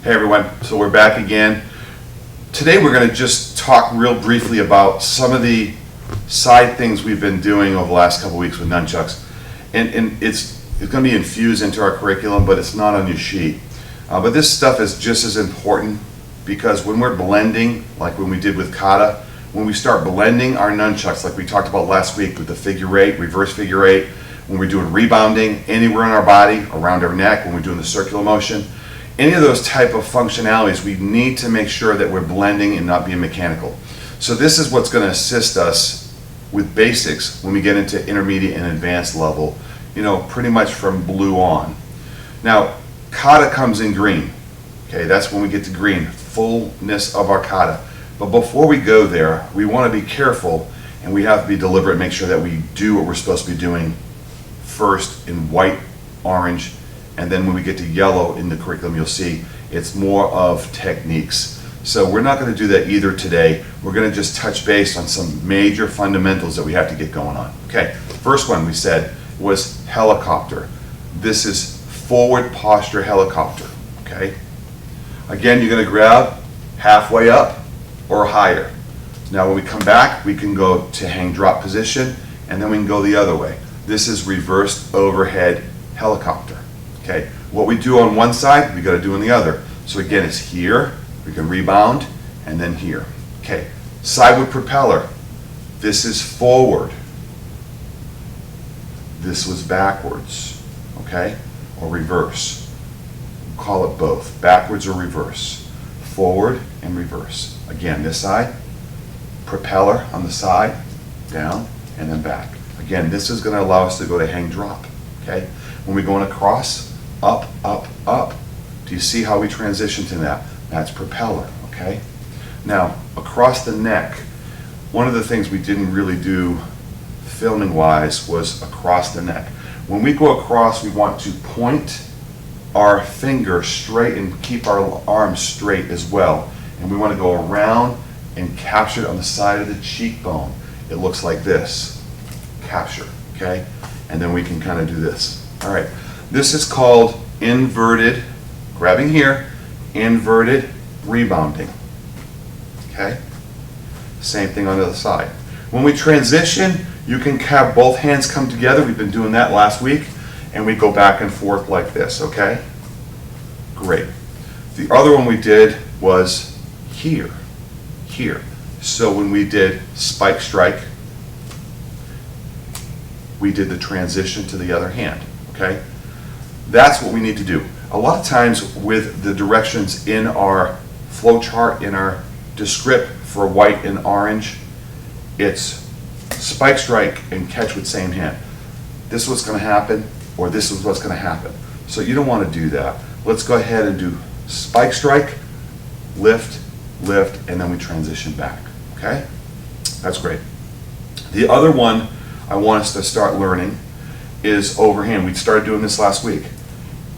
Hey everyone, so we're back again. Today we're going to just talk real briefly about some of the side things we've been doing over the last couple weeks with nunchucks. And it's going to be infused into our curriculum, but it's not on your sheet. But this stuff is just as important because when we're blending, like when we did with kata, when we start blending our nunchucks, like we talked about last week with the figure eight, reverse figure eight, when we're doing rebounding anywhere in our body, around our neck, when we're doing the circular motion, any of those type of functionalities, we need to make sure that we're blending and not being mechanical. So this is what's going to assist us with basics when we get into intermediate and advanced level, you know, pretty much from blue on. Now, kata comes in green. Okay, that's when we get to green, fullness of our kata. But before we go there, we want to be careful and we have to be deliberate and make sure that we do what we're supposed to be doing first in white, orange, and then when we get to yellow in the curriculum, you'll see it's more of techniques. So we're not going to do that either today. We're going to just touch base on some major fundamentals that we have to get going on. Okay, first one we said was helicopter. This is forward posture helicopter. Okay, again, you're going to grab halfway up or higher. Now when we come back, we can go to hang drop position, and then we can go the other way. This is reversed overhead helicopter. Okay, what we do on one side, we got to do on the other. So again, it's here, we can rebound, and then here. Okay, sideward propeller. This is forward. This was backwards, okay, or reverse. We'll call it both, backwards or reverse. Forward and reverse. Again, this side, propeller on the side, down, and then back. Again, this is going to allow us to go to hang drop, okay? When we're going across, up, up, up. Do you see how we transition to that? That's propeller, okay? Now, across the neck, one of the things we didn't really do filming-wise was across the neck. When we go across, we want to point our finger straight and keep our arms straight as well. And we want to go around and capture it on the side of the cheekbone. It looks like this. Capture, okay? And then we can kind of do this. All right. This is called inverted, grabbing here, inverted rebounding. Okay? Same thing on the other side. When we transition, you can have both hands come together. We've been doing that last week. And we go back and forth like this, okay? Great. The other one we did was here, here. So when we did spike strike, we did the transition to the other hand, okay? That's what we need to do. A lot of times with the directions in our flow chart, in our descript for white and orange, it's spike strike and catch with same hand. This is what's going to happen, or this is what's going to happen. So you don't want to do that. Let's go ahead and do spike strike, lift, lift, and then we transition back, okay? That's great. The other one I want us to start learning is overhand. We started doing this last week.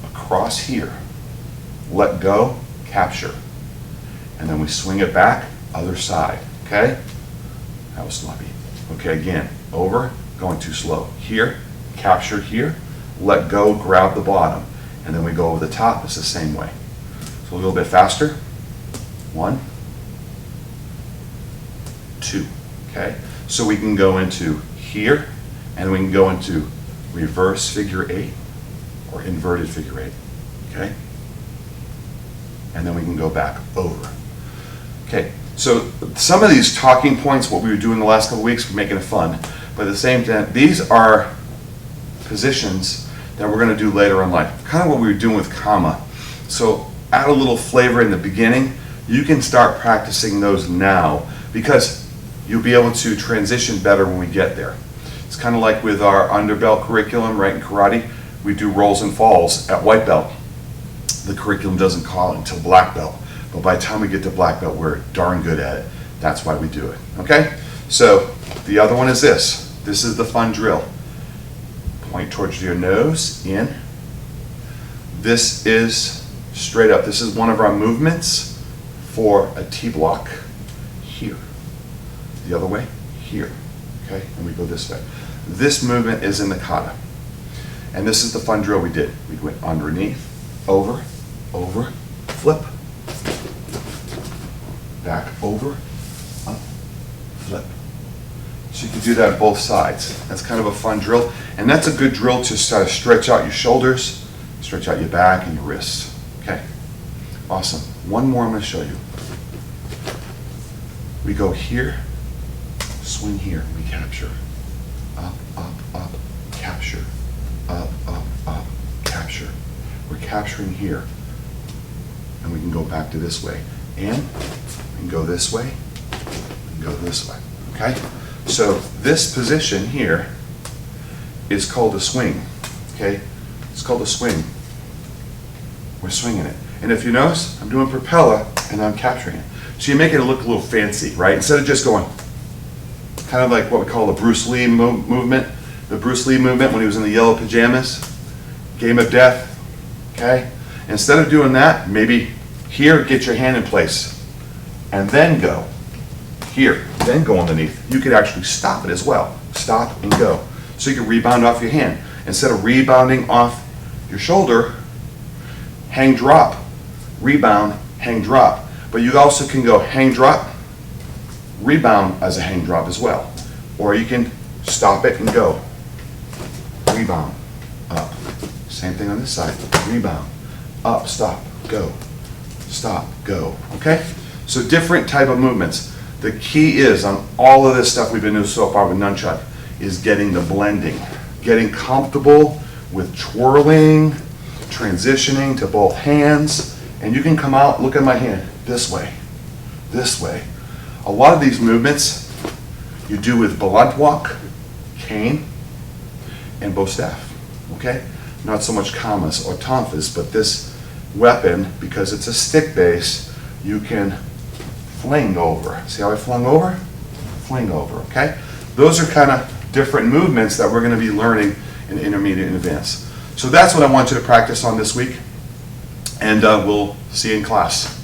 Across here, let go, capture, and then we swing it back, other side, okay? That was sloppy. Okay, again, over, going too slow. Here, capture here, let go, grab the bottom, and then we go over the top. It's the same way. So a little bit faster. 1, 2, okay? So we can go into here, and we can go into reverse figure eight or inverted figure eight, okay? And then we can go back over. Okay, so some of these talking points, what we were doing the last couple of weeks, we're making it fun, but at the same time, these are positions that we're going to do later in life, kind of what we were doing with kama. So add a little flavor in the beginning. You can start practicing those now because you'll be able to transition better when we get there. It's kind of like with our underbelt curriculum, right, in karate, we do rolls and falls at white belt. The curriculum doesn't call it until black belt, but by the time we get to black belt, we're darn good at it. That's why we do it, okay? So the other one is this. This is the fun drill. Point towards your nose, in. This is straight up. This is one of our movements for a T-block here. The other way, here, okay? And we go this way. This movement is in the kata. And this is the fun drill we did. We went underneath, over, flip, you do that on both sides. That's kind of a fun drill. And that's a good drill to start to stretch out your shoulders, stretch out your back and your wrists. Okay, awesome. One more I'm going to show you. We go here, swing here, we capture. Up, up, up, capture. Up, up, up, capture. We're capturing here. And we can go back to this way. And we can go this way, we can go this way. Okay? So this position here is called a swing. Okay? It's called a swing. We're swinging it. And if you notice, I'm doing propeller and I'm capturing it. So you make it look a little fancy, right? Instead of just going kind of like what we call the Bruce Lee movement. The Bruce Lee movement when he was in the yellow pajamas. Game of death. Okay? Instead of doing that, maybe here, get your hand in place. And then go. Here, then go underneath. You could actually stop it as well. Stop and go. So you can rebound off your hand. Instead of rebounding off your shoulder, hang drop. Rebound, hang drop. But you also can go hang drop, rebound as a hang drop as well. Or you can stop it and go. Rebound, up. Same thing on this side. Rebound, up, stop, go. Stop, go. Okay? So different type of movements. The key is on all of this stuff we've been doing so far with nunchuck is getting the blending. Getting comfortable with twirling, transitioning to both hands. And you can come out, look at my hand, this way, this way. A lot of these movements you do with blunt walk, cane, and bow staff. Okay? Not so much kamas or tonfas, but this weapon, because it's a stick base, you can fling over. See how I flung over? Fling over, okay? Those are kind of different movements that we're going to be learning in intermediate and advanced. So that's what I want you to practice on this week, and we'll see you in class.